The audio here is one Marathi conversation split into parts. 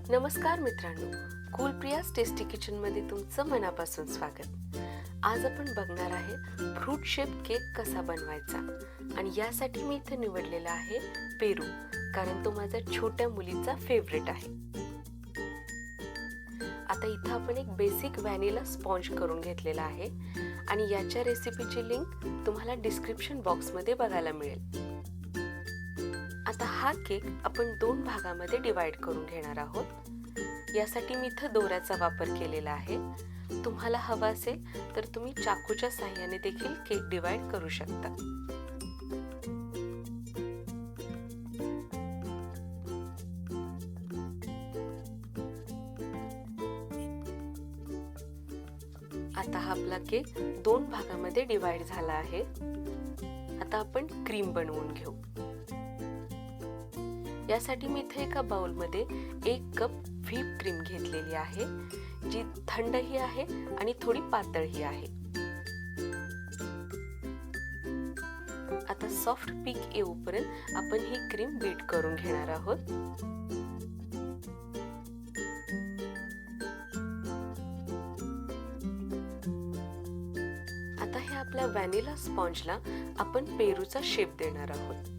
नमस्कार मित्रांनो, कूल प्रियाज टेस्टी किचन मध्ये तुमचं मनापासून स्वागत. आज आपण बघणार आहे फ्रूट शेप केक कसा बनवायचा. आणि यासाठी मी इथे निवडलेला आहे पेरू, कारण तो माझ्या छोट्या मुलीचा फेवरेट आहे. आता इथं आपण एक बेसिक व्हॅनिला स्पॉन्ज करून घेतलेला आहे आणि याच्या रेसिपीची लिंक तुम्हाला डिस्क्रिप्शन बॉक्स मध्ये बघायला मिळेल. आता हा केक आपण 2 भागामध्ये डिवाइड करून घेणार आहोत. यासाठी मी इथं दोऱ्याचा वापर केलेला आहे. तुम्हाला हवा असेल तर तुम्ही चाकूच्या साहाय्याने देखील केक डिवाइड करू शकता. आता हा आपला केक 2 भागामध्ये डिवाइड झाला आहे. आता आपण क्रीम बनवून घेऊ. यासाठी मी इथे एका बाउलमध्ये 1 कप व्हीप क्रीम घेतलेली आहे, जी थंडही आहे आणि थोडी पातळही आहे. आता सॉफ्ट पीक येऊपर्यंत आपण ही क्रीम बीट करून घेणार आहोत. आता हे आपल्या व्हॅनिला स्पॉन्जला आपण पेरूचा शेप देणार आहोत.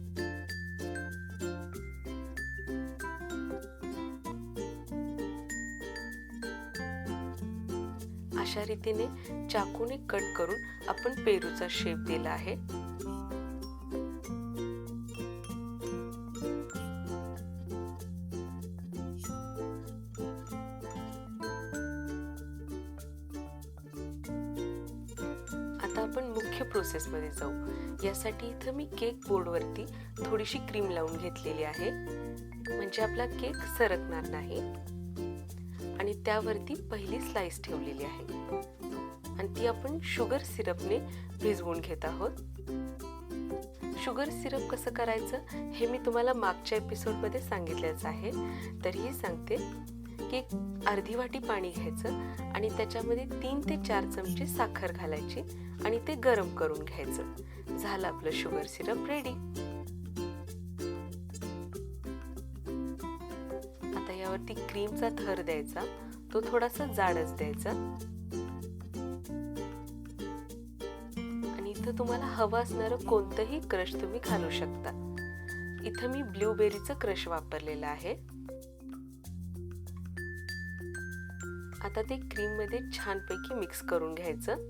अशा रीतीने चाकूने कट करून आपण पेरूचा शेप दिला आहे. आता आपण मुख्य प्रोसेस मध्ये जाऊ. यासाठी इथं मी केक बोर्ड वरती थोडीशी क्रीम लावून घेतलेली आहे, म्हणजे आपला केक सरकणार नाही. आणि त्यावरती पहिली स्लाइस ठेवलेली आहे आणि ती आपण शुगर सिरपने भिजवून घेत आहोत. शुगर सिरप कसं करायचं हे मी तुम्हाला मागच्या एपिसोड मध्ये सांगितलेच आहे, तरीही सांगते की अर्धी वाटी पाणी घ्यायचं आणि त्याच्यामध्ये 3 ते 4 चमचे साखर घालायची आणि ते गरम करून घ्यायचं. झालं आपलं शुगर सिरप रेडी. यावरती क्रीमचा थर द्यायचा, तो थोडासा जाडच द्यायचा. आणि इथं तुम्हाला हवं असणारं कोणतंही क्रश तुम्ही घालू शकता. इथं मी ब्लूबेरीचं क्रश वापरलेलं आहे. आता ते क्रीम मध्ये छानपैकी मिक्स करून घ्यायचं.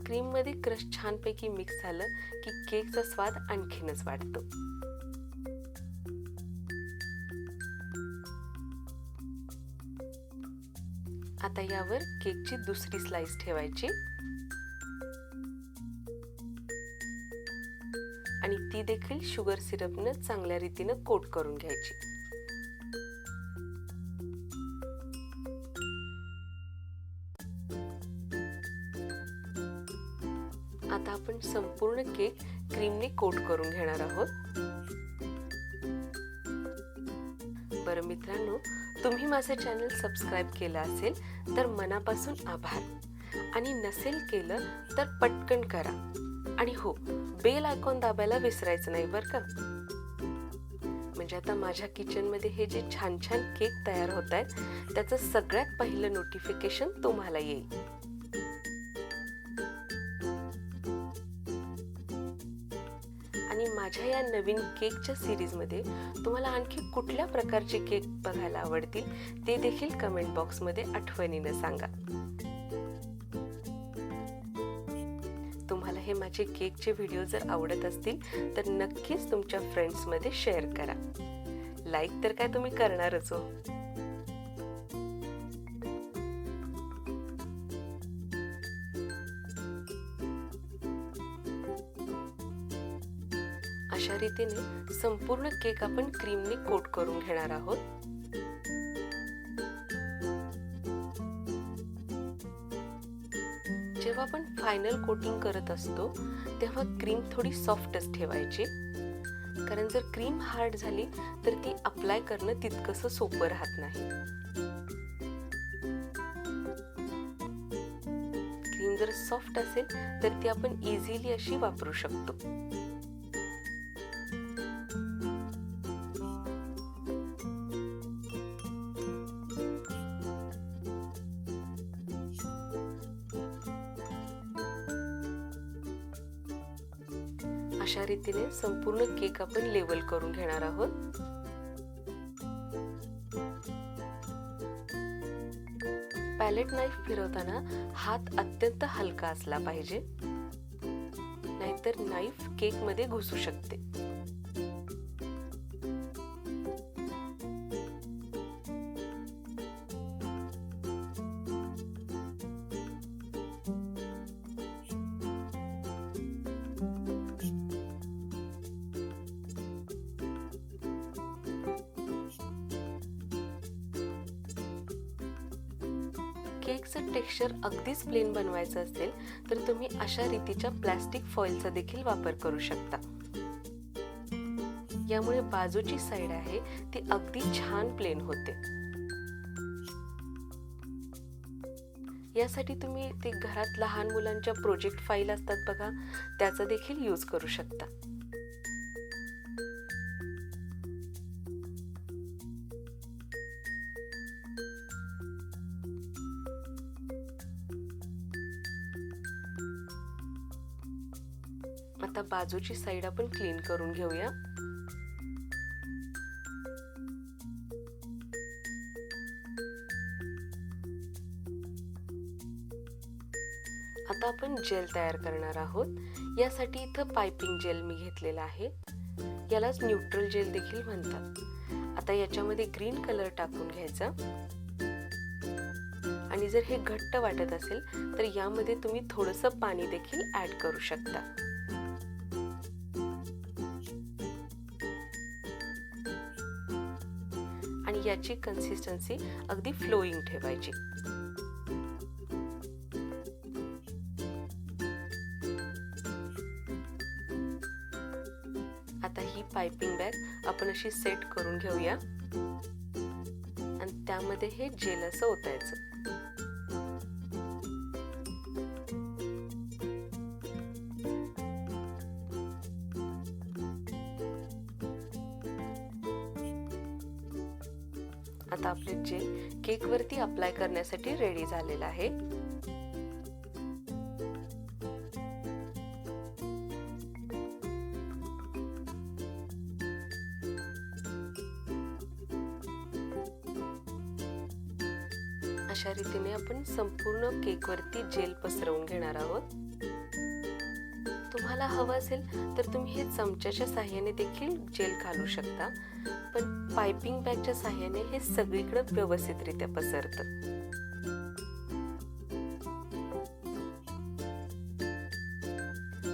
क्रीम मध्ये क्रश छानपैकी मिक्स झालं की केकचा स्वाद आणखीनच वाढतो. आता यावर केकची दुसरी स्लाइस ठेवायची आणि ती देखील शुगर सिरपने चांगल्या रीतीने कोट करून घ्यायची. आता आपण संपूर्ण केक क्रीमने कोट करून घेणार आहोत. बरं मित्रांनो, तुम्ही माझे चॅनल सबस्क्राइब केलं असेल तर मनापासून आभार, आणि नसेल केलं तर पटकन करा. आणि हो, बेल आयकॉन दाबायला विसरायचं नाही बरं का. म्हणजे आता माझ्या किचन मध्ये हे जे छान छान केक तयार होत आहेत त्याचं सगळ्यात पहिलं नोटिफिकेशन तुम्हाला येईल. आणि माझ्या या नवीन केकच्या सिरीज मध्ये तुम्हाला आणखी कुठल्या प्रकारचे केक बघायला आवडतील ते देखील कमेंट बॉक्स मध्ये आठवणीने सांगा. तुम्हाला हे माझे केकचे व्हिडिओ जर आवडत असतील तर नक्कीच तुमच्या फ्रेंड्स मध्ये शेअर करा. लाईक तर काय तुम्ही करणारच हो. अशा रीतीने संपूर्ण केक आपण क्रीमने कोट करून घेणार आहोत. जेव्हा आपण फायनल कोटिंग करत असतो तेव्हा क्रीम थोडी सॉफ्टच ठेवायची, कारण जर क्रीम हार्ड झाली तर ती अप्लाय करणं तितकंसं सोपं राहत नाही. क्रीम जर सॉफ्ट असेल तर ती आपण इझिली अशी वापरू शकतो. अशा रीतीने संपूर्ण केक आपण लेवल करून घेणार आहोत. पॅलेट नाईफ फिरवताना हात अत्यंत हलका असला पाहिजे, नाहीतर नाईफ केक मध्ये घुसू शकते. केकचं टेक्स्चर अगदीच प्लेन बनवायचं असेल तर तुम्ही अशा रीतीच्या प्लास्टिक फॉइलचा देखील वापर करू शकता. यामुळे बाजूची साइड आहे ती अगदी छान प्लेन होते. यासाठी तुम्ही ते घरात लहान मुलांच्या प्रोजेक्ट फाईल असतात बघा, त्याचा देखील यूज करू शकता. आता बाजूची साइड आपण क्लीन करून घेऊया. आता आपण जेल तयार करणार आहोत. यासाठी इथं पाइपिंग जेल मी घेतलेला आहे. यालाच न्यूट्रल जेल देखील म्हणतात. आता याच्यामध्ये ग्रीन कलर टाकून घ्यायचा आणि जर हे घट्ट वाटत असेल तर यामध्ये तुम्ही थोडंसं पाणी देखील ऍड करू शकता. आणि याची कन्सिस्टन्सी अगदी फ्लोइंग ठेवायची. आता ही पाइपिंग बॅग आपण अशी सेट करून घेऊया आणि त्यामध्ये हे जेल असं ओतायचं. आता आपले जेल केक वरती अप्लाय करण्यासाठी रेडी झालेला आहे. अशा रीतीने आपण संपूर्ण केक वरती जेल पसरवून घेणार आहोत. तुम्हाला हवं असेल तर तुम्ही हे चमच्याच्या साहाय्याने देखील जेल घालू शकता, पण पाइपिंग बॅगच्या साहाय्याने हे सगळीकडे व्यवस्थितरित्या पसरतं.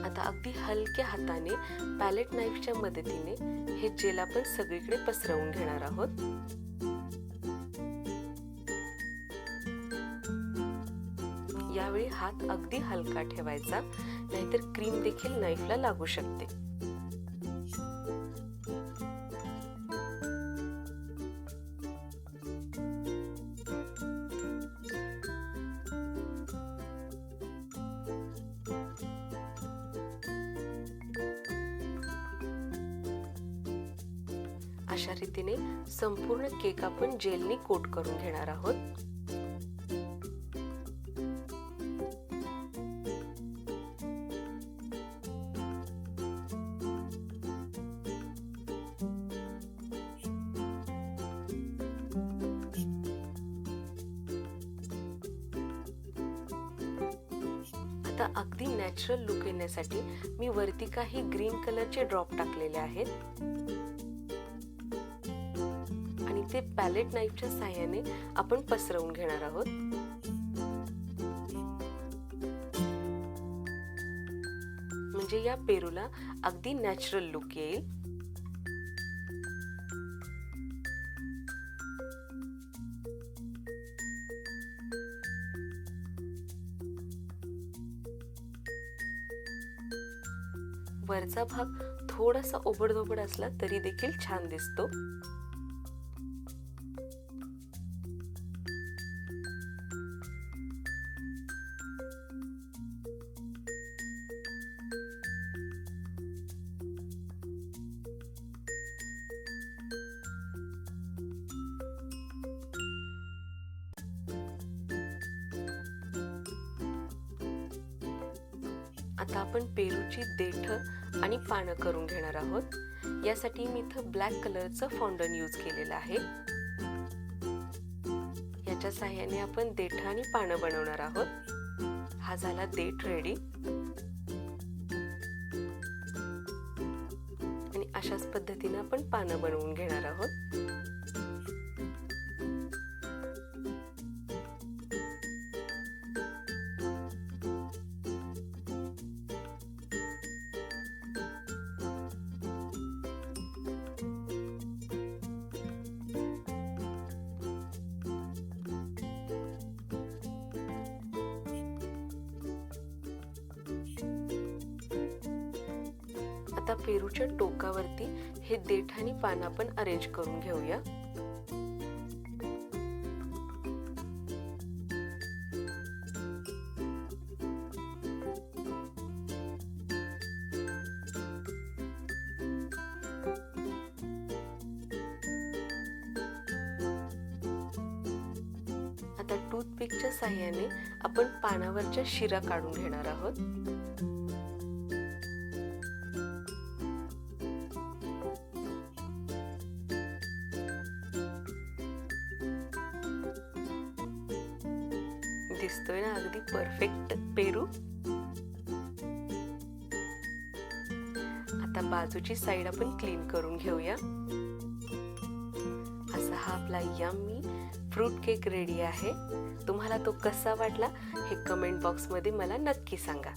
आता अगदी हलक्या हाताने पॅलेट नाईफच्या मदतीने हे जेल आपण सगळीकडे पसरवून घेणार आहोत. यावेळी हात अगदी हलका ठेवायचा, नाहीतर क्रीम देखील नाईफला लागू शकते. अशा रीतीने संपूर्ण केक आपण जेलनी कोट करून घेणार आहोत. आता अगदी नॅचरल लुक येण्यासाठी मी वरती काही ग्रीन कलरचे ड्रॉप टाकलेले आहेत आणि ते पॅलेट नाईफच्या साहाय्याने आपण पसरवून घेणार आहोत. म्हणजे या पेरूला अगदी नॅचरल लुक येईल. वरचा भाग थोडासा ओबडधोबड असला तरी देखील छान दिसतो. आता आपण पेरूची देठ आणि पानं करून घेणार आहोत. यासाठी मी इथं ब्लॅक कलरचं फॉन्डन यूज केलेलं आहे. याच्या साहाय्याने आपण देठ आणि पानं बनवणार आहोत. हा झाला देठ रेडी. आणि अशाच पद्धतीने आपण पानं बनवून घेणार आहोत. आता पेरूच्या टोकावरती हे देठ आणि पानं आपण अरेंज करून घेऊया. आता टूथपिकच्या साहाय्याने आपण पानावरच्या शिरा काढून घेणार आहोत. दिसतोय ना अगदी परफेक्ट पेरू. आता बाजूची साइड आपण क्लीन करून घेऊया. असा हा आपला यम्मी फ्रूट केक रेडी आहे. तुम्हाला तो कसा वाटला हे कमेंट बॉक्स मध्ये मला नक्की सांगा.